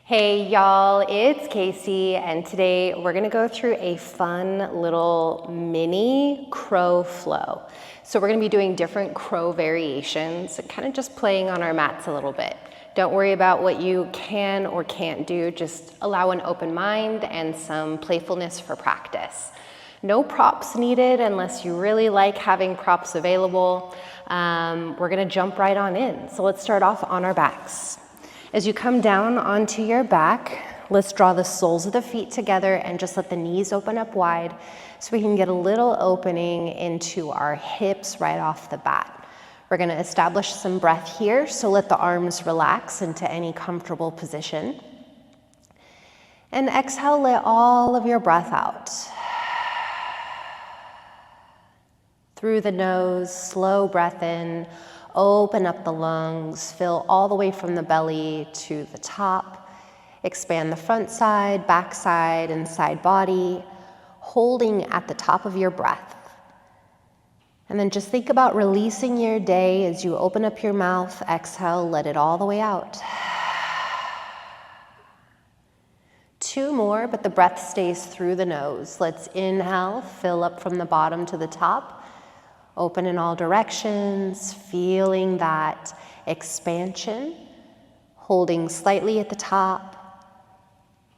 Hey y'all, it's Casey, and today we're gonna go through a fun little mini crow flow. So we're gonna be doing different crow variations, kind of just playing on our mats a little bit. Don't worry about what you can or can't do, just allow an open mind and some playfulness for practice. No props needed unless you really like having props available. We're gonna jump right on in. So let's start off on our backs. As you come down onto your back, let's draw the soles of the feet together and just let the knees open up wide so we can get a little opening into our hips right off the bat. We're gonna establish some breath here, so let the arms relax into any comfortable position. And exhale, let all of your breath out. Through the nose, slow breath in. Open up the lungs, fill all the way from the belly to the top. Expand the front side, back side, and side body, holding at the top of your breath. And then just think about releasing your day as you open up your mouth, exhale, let it all the way out. 2 more, but the breath stays through the nose. Let's inhale, fill up from the bottom to the top. Open in all directions, feeling that expansion, holding slightly at the top.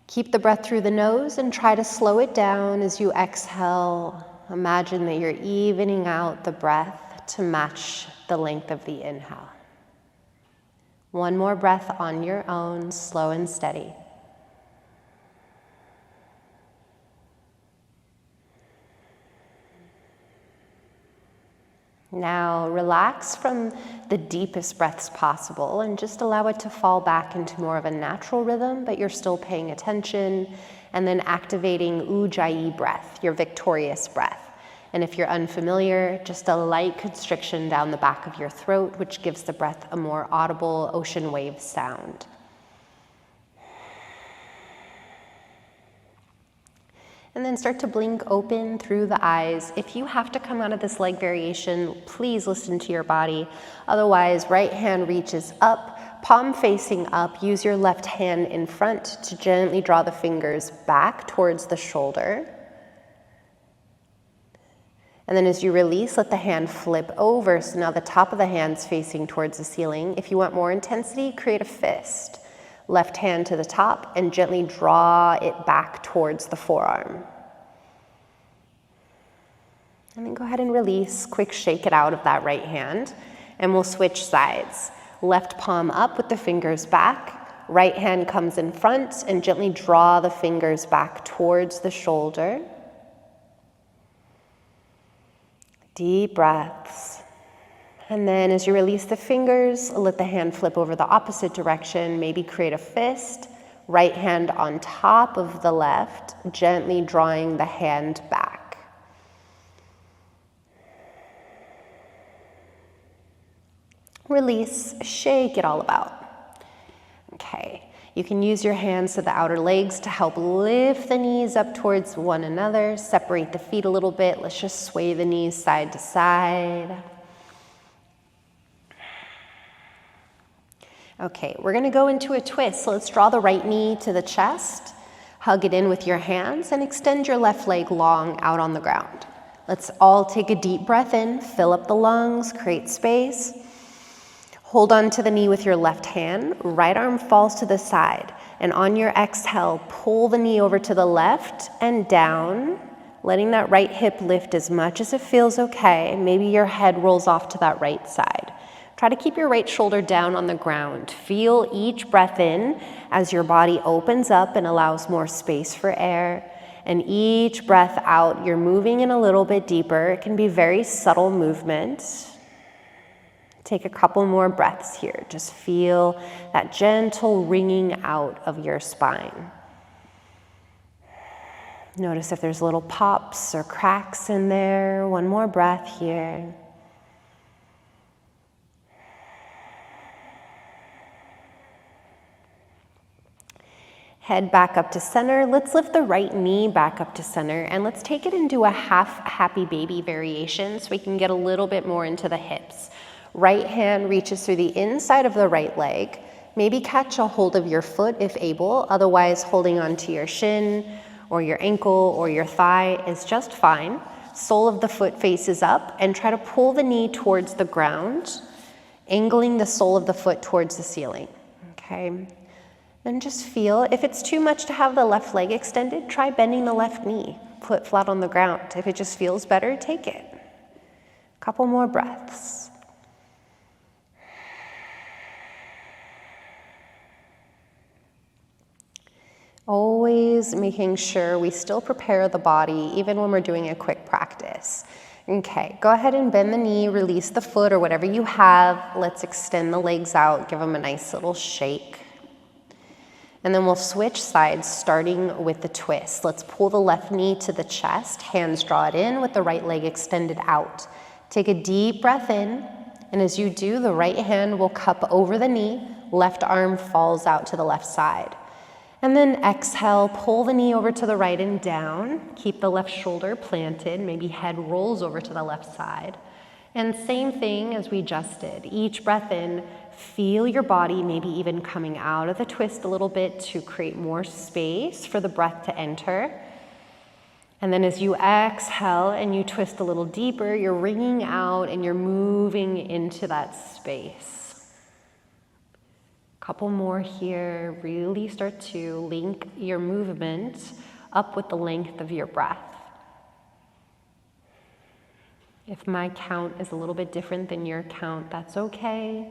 Keep the breath through the nose and try to slow it down as you exhale. Imagine that you're evening out the breath to match the length of the inhale. 1 more breath on your own, slow and steady. Now relax from the deepest breaths possible and just allow it to fall back into more of a natural rhythm, but you're still paying attention, and then activating Ujjayi breath, your victorious breath. And if you're unfamiliar, just a light constriction down the back of your throat, which gives the breath a more audible ocean wave sound. And then start to blink open through the eyes. If you have to come out of this leg variation, please listen to your body. Otherwise, right hand reaches up, palm facing up. Use your left hand in front to gently draw the fingers back towards the shoulder. And then as you release, let the hand flip over. So now the top of the hand's facing towards the ceiling. If you want more intensity, create a fist. Left hand to the top and gently draw it back towards the forearm. And then go ahead and release, quick shake it out of that right hand, and we'll switch sides. Left palm up with the fingers back, right hand comes in front and gently draw the fingers back towards the shoulder. Deep breaths. And then as you release the fingers, let the hand flip over the opposite direction, maybe create a fist, right hand on top of the left, gently drawing the hand back. Release, shake it all about. Okay, you can use your hands to the outer legs to help lift the knees up towards one another, separate the feet a little bit, let's just sway the knees side to side. Okay, we're gonna go into a twist. So let's draw the right knee to the chest, hug it in with your hands, and extend your left leg long out on the ground. Let's all take a deep breath in, fill up the lungs, create space. Hold on to the knee with your left hand, right arm falls to the side, and on your exhale, pull the knee over to the left and down, letting that right hip lift as much as it feels okay. Maybe your head rolls off to that right side. Try to keep your right shoulder down on the ground. Feel each breath in as your body opens up and allows more space for air. And each breath out, you're moving in a little bit deeper. It can be very subtle movement. Take a couple more breaths here. Just feel that gentle wringing out of your spine. Notice if there's little pops or cracks in there. 1 more breath here. Head back up to center. Let's lift the right knee back up to center, and let's take it into a half happy baby variation so we can get a little bit more into the hips. Right hand reaches through the inside of the right leg, Maybe catch a hold of your foot if able, otherwise holding onto your shin or your ankle or your thigh is just fine. Sole of the foot faces up and try to pull the knee towards the ground, angling the sole of the foot towards the ceiling, okay? Then just feel, if it's too much to have the left leg extended, try bending the left knee, foot flat on the ground. If it just feels better, take it. Couple more breaths. Always making sure we still prepare the body even when we're doing a quick practice. Okay, go ahead and bend the knee, release the foot or whatever you have. Let's extend the legs out, give them a nice little shake. And then we'll switch sides, starting with the twist. Let's pull the left knee to the chest, hands draw it in with the right leg extended out. Take a deep breath in, and as you do, the right hand will cup over the knee, left arm falls out to the left side. And then exhale, pull the knee over to the right and down. Keep the left shoulder planted, maybe head rolls over to the left side. And same thing as we just did. Each breath in, feel your body maybe even coming out of the twist a little bit to create more space for the breath to enter. And then as you exhale and you twist a little deeper, you're wringing out and you're moving into that space. Couple more here. Really start to link your movement up with the length of your breath. If my count is a little bit different than your count, that's okay.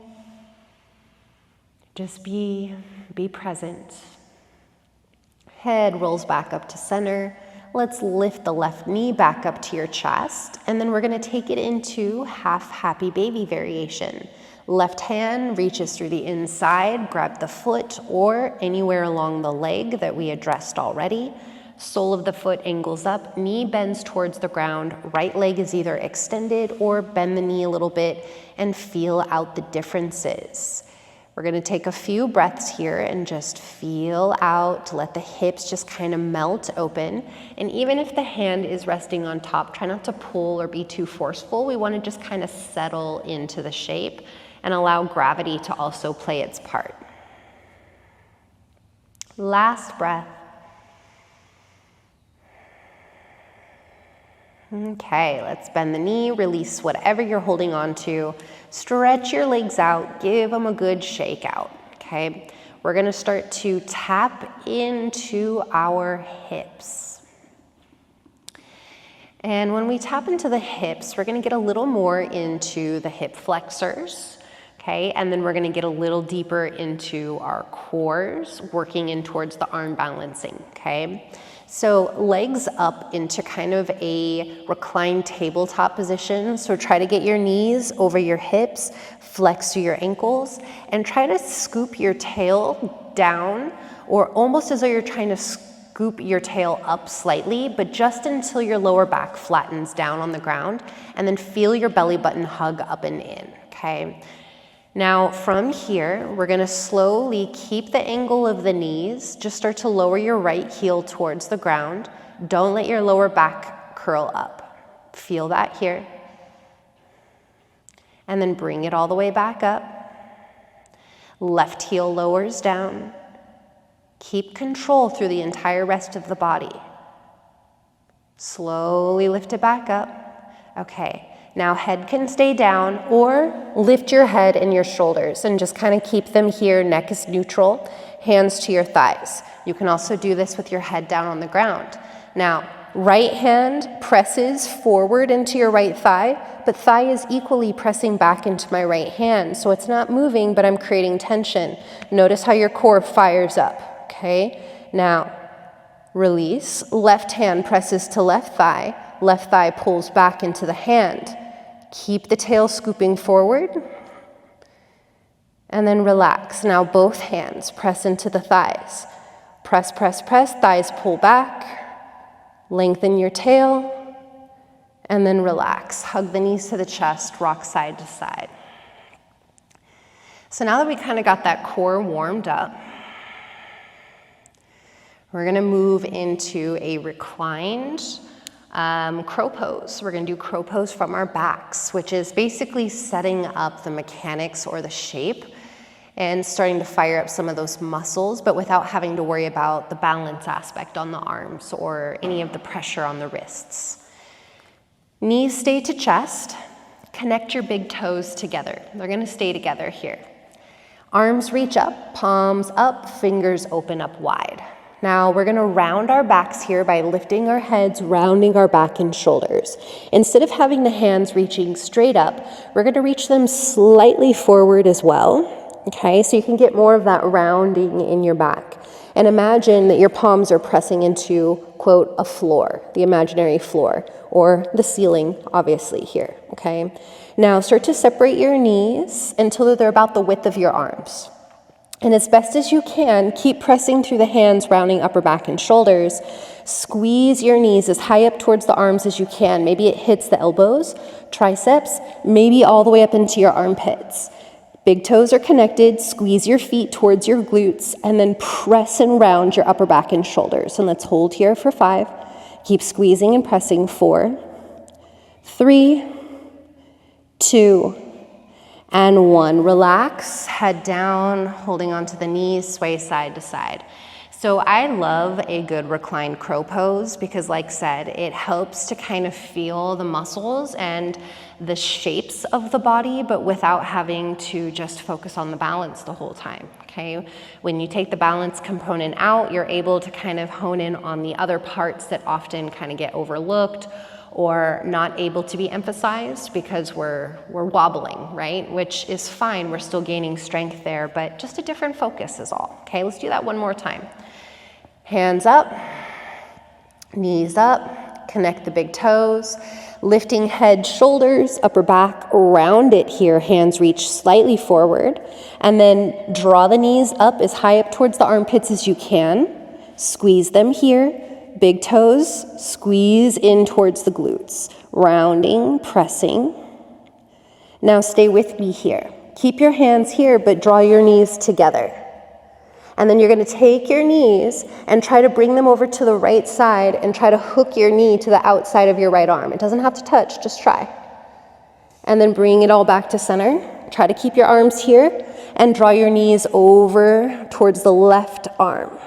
Just be present. Head rolls back up to center. Let's lift the left knee back up to your chest, and then we're going to take it into half happy baby variation. Left hand reaches through the inside, grab the foot or anywhere along the leg that we addressed already. Sole of the foot angles up, knee bends towards the ground, right leg is either extended or bend the knee a little bit and feel out the differences. We're going to take a few breaths here and just feel out, let the hips just kind of melt open. And even if the hand is resting on top, try not to pull or be too forceful. We want to just kind of settle into the shape and allow gravity to also play its part. Last breath. Okay, let's bend the knee, release whatever you're holding on to, stretch your legs out, give them a good shake out, okay? We're gonna start to tap into our hips. And when we tap into the hips, we're gonna get a little more into the hip flexors, okay? And then we're gonna get a little deeper into our cores, working in towards the arm balancing, okay? So legs up into kind of a reclined tabletop position. So try to get your knees over your hips, flex to your ankles, and try to scoop your tail down, or almost as though you're trying to scoop your tail up slightly, but just until your lower back flattens down on the ground, and then feel your belly button hug up and in, okay? Now from here, we're gonna slowly keep the angle of the knees, just start to lower your right heel towards the ground. Don't let your lower back curl up. Feel that here. And then bring it all the way back up. Left heel lowers down. Keep control through the entire rest of the body. Slowly lift it back up. Okay. Now head can stay down, or lift your head and your shoulders and just kind of keep them here, neck is neutral, hands to your thighs. You can also do this with your head down on the ground. Now, right hand presses forward into your right thigh, but thigh is equally pressing back into my right hand. So it's not moving, but I'm creating tension. Notice how your core fires up, okay? Now, release, left hand presses to left thigh pulls back into the hand. Keep the tail scooping forward, and then relax. Now both hands press into the thighs. Press, press, press, thighs pull back, lengthen your tail, and then relax. Hug the knees to the chest, rock side to side. So now that we kind of got that core warmed up, we're gonna move into a reclined crow pose. We're gonna do crow pose from our backs, which is basically setting up the mechanics or the shape. and starting to fire up some of those muscles, but without having to worry about the balance aspect on the arms or any of the pressure on the wrists. Knees stay to chest. Connect your big toes together. They're gonna stay together here. Arms reach up, palms up, fingers open up wide. Now we're gonna round our backs here by lifting our heads, rounding our back and shoulders. Instead of having the hands reaching straight up, we're gonna reach them slightly forward as well. Okay, so you can get more of that rounding in your back. And imagine that your palms are pressing into, quote, a floor, the imaginary floor, or the ceiling, obviously, here, okay? Now start to separate your knees until they're about the width of your arms. And as best as you can, keep pressing through the hands, rounding upper back and shoulders. Squeeze your knees as high up towards the arms as you can. Maybe it hits the elbows, triceps, maybe all the way up into your armpits. Big toes are connected, squeeze your feet towards your glutes, and then press and round your upper back and shoulders. And let's hold here for 5. Keep squeezing and pressing. 4, 3, 2, and 1. Relax, head down, holding onto the knees, sway side to side. So I love a good reclined crow pose because, like I said, it helps to kind of feel the muscles and the shapes of the body, but without having to just focus on the balance the whole time, okay? When you take the balance component out, you're able to kind of hone in on the other parts that often kind of get overlooked or not able to be emphasized because we're wobbling, right? Which is fine, we're still gaining strength there, but just a different focus is all, okay? Let's do that one more time. Hands up, knees up, connect the big toes, lifting head, shoulders, upper back, round it here, hands reach slightly forward, and then draw the knees up as high up towards the armpits as you can, squeeze them here, big toes, squeeze in towards the glutes, rounding, pressing. Now stay with me here. Keep your hands here, but draw your knees together. And then you're gonna take your knees and try to bring them over to the right side and try to hook your knee to the outside of your right arm. It doesn't have to touch, just try. And then bring it all back to center. Try to keep your arms here and draw your knees over towards the left arm.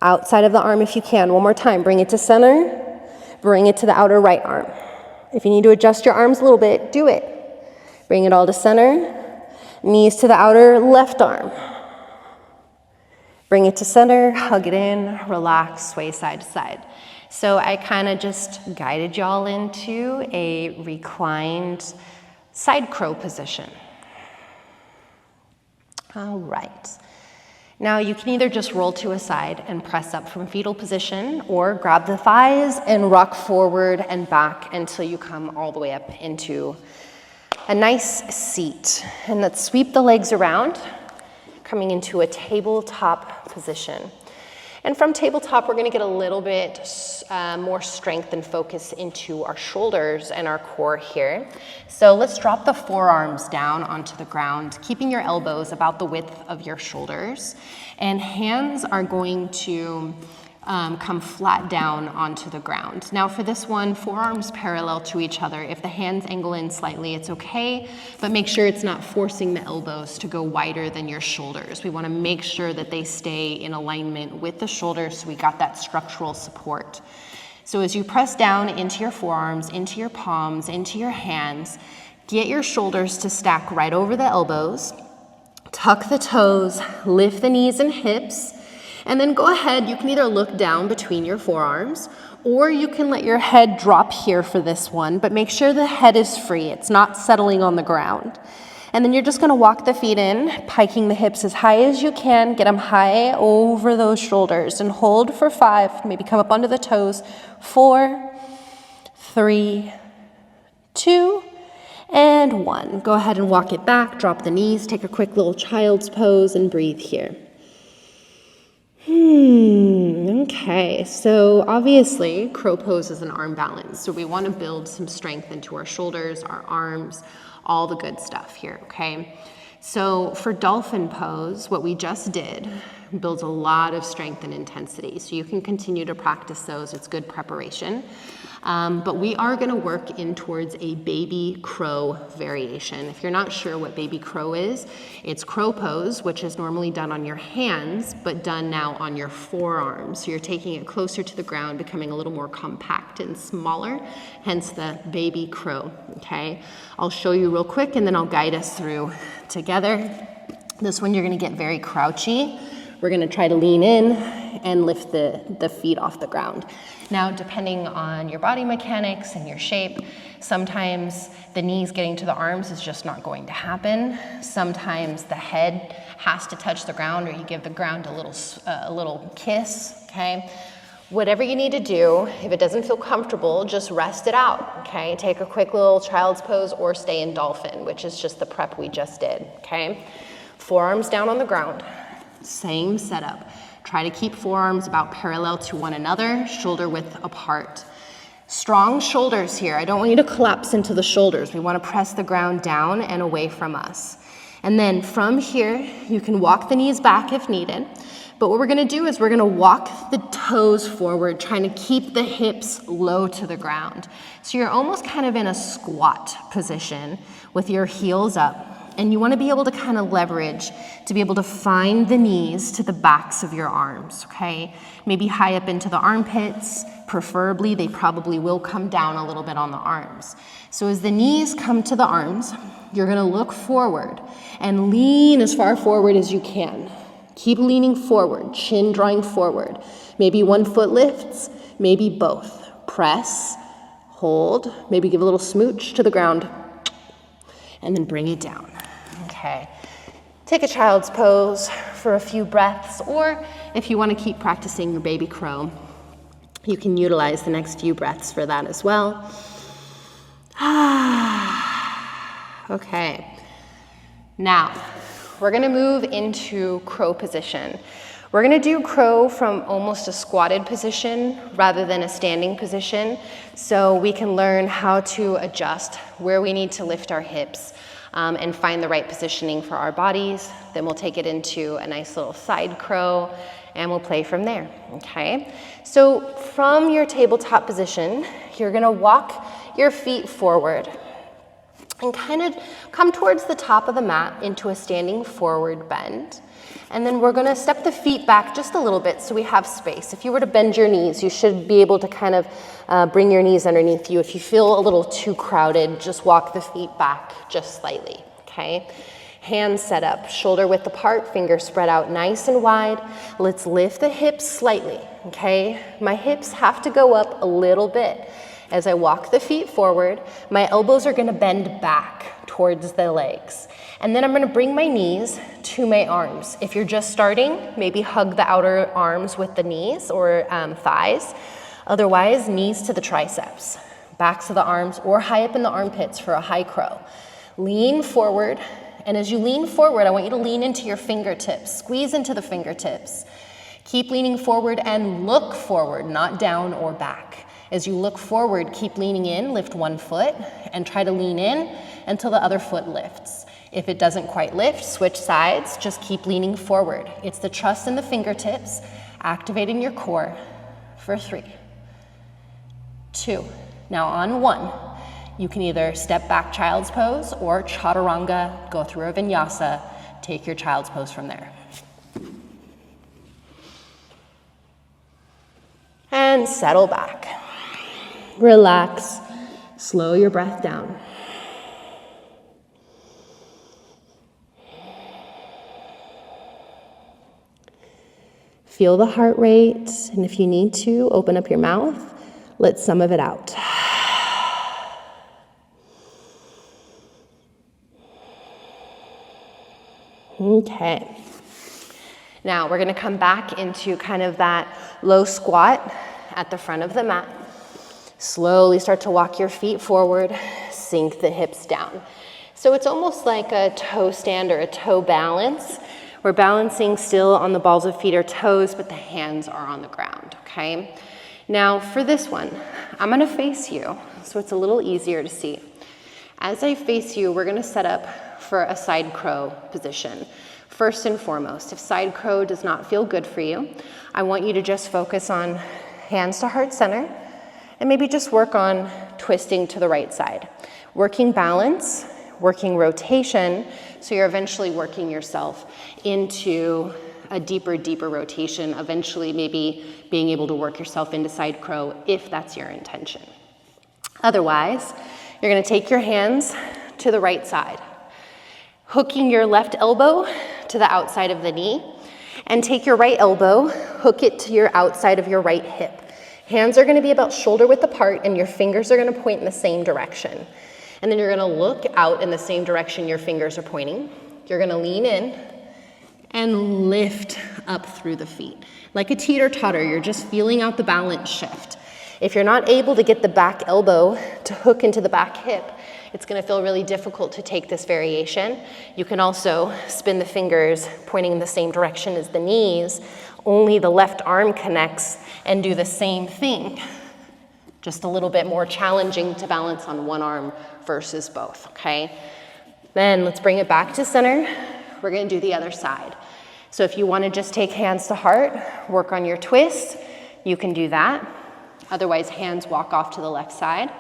Outside of the arm if you can. One more time, bring it to center, bring it to the outer right arm. If you need to adjust your arms a little bit, do it. Bring it all to center, knees to the outer left arm. Bring it to center, hug it in, relax, sway side to side. So I kind of just guided y'all into a reclined side crow position. All right. Now you can either just roll to a side and press up from fetal position or grab the thighs and rock forward and back until you come all the way up into a nice seat. And let's sweep the legs around, coming into a tabletop position. And from tabletop, we're gonna get a little bit more strength and focus into our shoulders and our core here. So let's drop the forearms down onto the ground, keeping your elbows about the width of your shoulders. And hands are going to come flat down onto the ground. Now for this one, forearms parallel to each other. If the hands angle in slightly, it's okay, but make sure it's not forcing the elbows to go wider than your shoulders. We wanna make sure that they stay in alignment with the shoulders so we got that structural support. So as you press down into your forearms, into your palms, into your hands, get your shoulders to stack right over the elbows, tuck the toes, lift the knees and hips, and then go ahead, you can either look down between your forearms or you can let your head drop here for this one, but make sure the head is free. It's not settling on the ground. And then you're just gonna walk the feet in, piking the hips as high as you can, get them high over those shoulders and hold for 5, maybe come up onto the toes. 4, 3, 2, and 1. Go ahead and walk it back, drop the knees, take a quick little child's pose and breathe here. Okay, so obviously crow pose is an arm balance. So we want to build some strength into our shoulders, our arms, all the good stuff here, okay? So for dolphin pose, what we just did, builds a lot of strength and intensity. So you can continue to practice those. It's good preparation. But we are gonna work in towards a baby crow variation. If you're not sure what baby crow is, it's crow pose, which is normally done on your hands, but done now on your forearms. So you're taking it closer to the ground, becoming a little more compact and smaller, hence the baby crow, okay? I'll show you real quick and then I'll guide us through together. This one you're gonna get very crouchy. We're gonna try to lean in and lift the feet off the ground. Now, depending on your body mechanics and your shape, sometimes the knees getting to the arms is just not going to happen. Sometimes the head has to touch the ground, or you give the ground a little kiss, okay? Whatever you need to do, if it doesn't feel comfortable, just rest it out, okay? Take a quick little child's pose or stay in dolphin, which is just the prep we just did, okay? Forearms down on the ground, same setup. Try to keep forearms about parallel to one another, shoulder width apart. Strong shoulders here. I don't want you to collapse into the shoulders. We want to press the ground down and away from us. And then from here, you can walk the knees back if needed. But what we're gonna do is we're gonna walk the toes forward, trying to keep the hips low to the ground. So you're almost kind of in a squat position with your heels up. And you want to be able to kind of leverage to be able to find the knees to the backs of your arms, okay? Maybe high up into the armpits. Preferably, they probably will come down a little bit on the arms. So as the knees come to the arms, you're going to look forward and lean as far forward as you can. Keep leaning forward, chin drawing forward. Maybe one foot lifts, maybe both. Press, hold, maybe give a little smooch to the ground, and then bring it down. Okay, take a child's pose for a few breaths, or if you want to keep practicing your baby crow, you can utilize the next few breaths for that as well. Okay, now we're going to move into crow position. We're going to do crow from almost a squatted position rather than a standing position, so we can learn how to adjust where we need to lift our hips and find the right positioning for our bodies. Then we'll take it into a nice little side crow and we'll play from there, okay? So from your tabletop position, you're gonna walk your feet forward and kind of come towards the top of the mat into a standing forward bend. And then we're gonna step the feet back just a little bit so we have space. If you were to bend your knees, you should be able to kind of bring your knees underneath you. If you feel a little too crowded, just walk the feet back just slightly, okay? Hands set up, shoulder width apart, fingers spread out nice and wide. Let's lift the hips slightly, okay? My hips have to go up a little bit. As I walk the feet forward, my elbows are gonna bend back towards the legs. And then I'm gonna bring my knees to my arms. If you're just starting, maybe hug the outer arms with the knees or thighs. Otherwise, knees to the triceps, backs of the arms, or high up in the armpits for a high crow. Lean forward, and as you lean forward, I want you to lean into your fingertips, squeeze into the fingertips. Keep leaning forward and look forward, not down or back. As you look forward, keep leaning in, lift one foot, and try to lean in until the other foot lifts. If it doesn't quite lift, switch sides, just keep leaning forward. It's the trust in the fingertips, activating your core for 3, 2. Now on 1, you can either step back child's pose or chaturanga, go through a vinyasa, take your child's pose from there. And settle back. Relax, slow your breath down. Feel the heart rate, and if you need to, open up your mouth, let some of it out. Okay. Now we're gonna come back into kind of that low squat at the front of the mat. Slowly start to walk your feet forward, sink the hips down. So it's almost like a toe stand or a toe balance. We're balancing still on the balls of feet or toes, but the hands are on the ground, okay? Now for this one, I'm gonna face you, so it's a little easier to see. As I face you, we're gonna set up for a side crow position. First and foremost, if side crow does not feel good for you, I want you to just focus on hands to heart center and maybe just work on twisting to the right side. Working balance, working rotation, so you're eventually working yourself into a deeper rotation, eventually maybe being able to work yourself into side crow if that's your intention. Otherwise, you're gonna take your hands to the right side, hooking your left elbow to the outside of the knee, and take your right elbow, hook it to your outside of your right hip. Hands are gonna be about shoulder width apart and your fingers are gonna point in the same direction. And then you're gonna look out in the same direction your fingers are pointing. You're gonna lean in and lift up through the feet. Like a teeter-totter, you're just feeling out the balance shift. If you're not able to get the back elbow to hook into the back hip, it's gonna feel really difficult to take this variation. You can also spin the fingers pointing in the same direction as the knees, only the left arm connects, and do the same thing. Just a little bit more challenging to balance on one arm versus both, okay? Then let's bring it back to center. We're gonna do the other side. So if you wanna just take hands to heart, work on your twist, you can do that. Otherwise, hands walk off to the left side,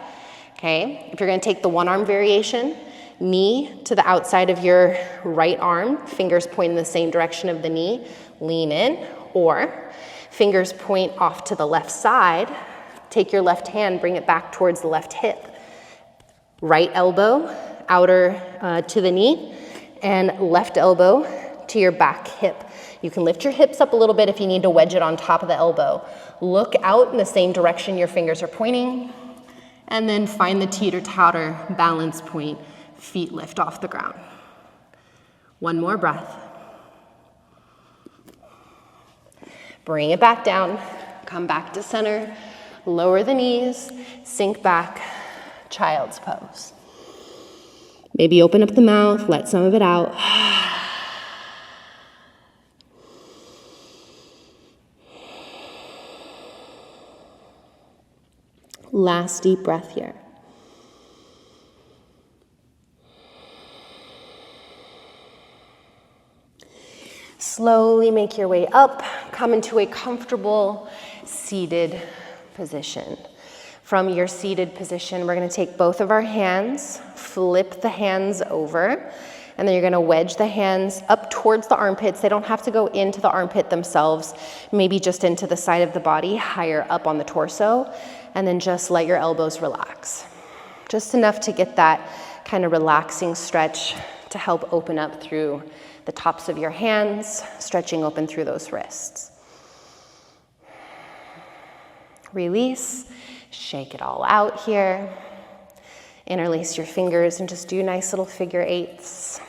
okay? If you're gonna take the one arm variation, knee to the outside of your right arm, fingers point in the same direction of the knee, lean in, or fingers point off to the left side, take your left hand, bring it back towards the left hip. Right elbow outer to the knee, and left elbow to your back hip. You can lift your hips up a little bit if you need to wedge it on top of the elbow. Look out in the same direction your fingers are pointing, and then find the teeter-totter balance point, feet lift off the ground. One more breath. Bring it back down, come back to center, lower the knees, sink back, child's pose. Maybe open up the mouth, let some of it out. Last deep breath here. Slowly make your way up, come into a comfortable seated position. From your seated position, we're gonna take both of our hands, flip the hands over, and then you're gonna wedge the hands up towards the armpits. They don't have to go into the armpit themselves, maybe just into the side of the body, higher up on the torso, and then just let your elbows relax. Just enough to get that kind of relaxing stretch to help open up through the tops of your hands, stretching open through those wrists. Release. Shake it all out here. Interlace your fingers and just do nice little figure eights.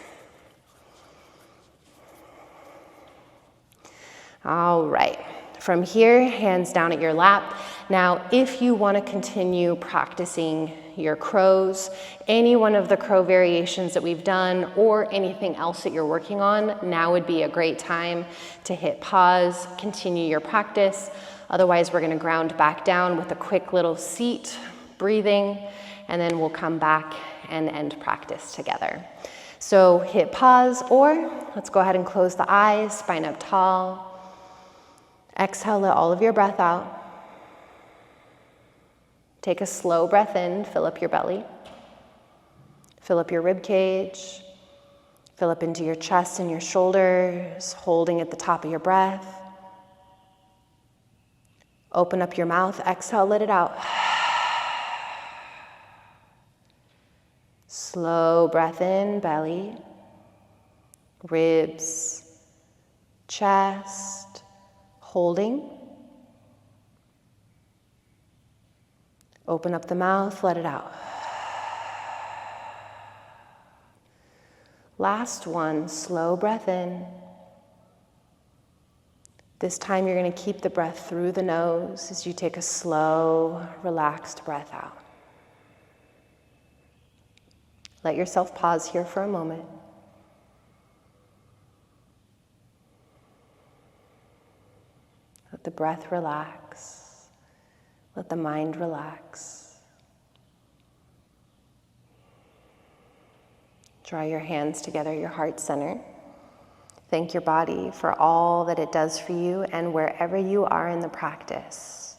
All right. From here, hands down at your lap. Now, if you want to continue practicing your crows, any one of the crow variations that we've done or anything else that you're working on, now would be a great time to hit pause, continue your practice. Otherwise, we're gonna ground back down with a quick little seat, breathing, and then we'll come back and end practice together. So hit pause, or let's go ahead and close the eyes, spine up tall. Exhale, let all of your breath out. Take a slow breath in, fill up your belly. Fill up your rib cage. Fill up into your chest and your shoulders, holding at the top of your breath. Open up your mouth, exhale, let it out. Slow breath in, belly, ribs, chest, holding. Open up the mouth, let it out. Last one, slow breath in. This time you're going to keep the breath through the nose as you take a slow, relaxed breath out. Let yourself pause here for a moment. Let the breath relax. Let the mind relax. Draw your hands together, your heart center. Thank your body for all that it does for you and wherever you are in the practice.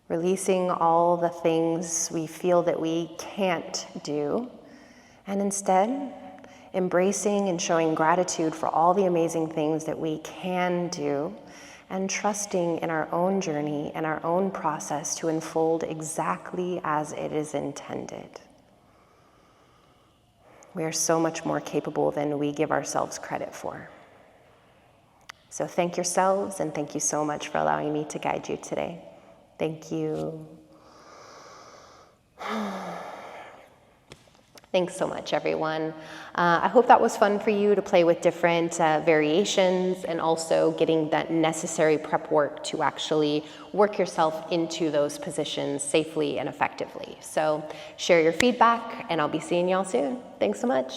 Releasing all the things we feel that we can't do, and instead embracing and showing gratitude for all the amazing things that we can do, and trusting in our own journey and our own process to unfold exactly as it is intended. We are so much more capable than we give ourselves credit for. So thank yourselves, and thank you so much for allowing me to guide you today. Thank you. Thanks so much, everyone. I hope that was fun for you to play with different variations, and also getting that necessary prep work to actually work yourself into those positions safely and effectively. So share your feedback, and I'll be seeing y'all soon. Thanks so much.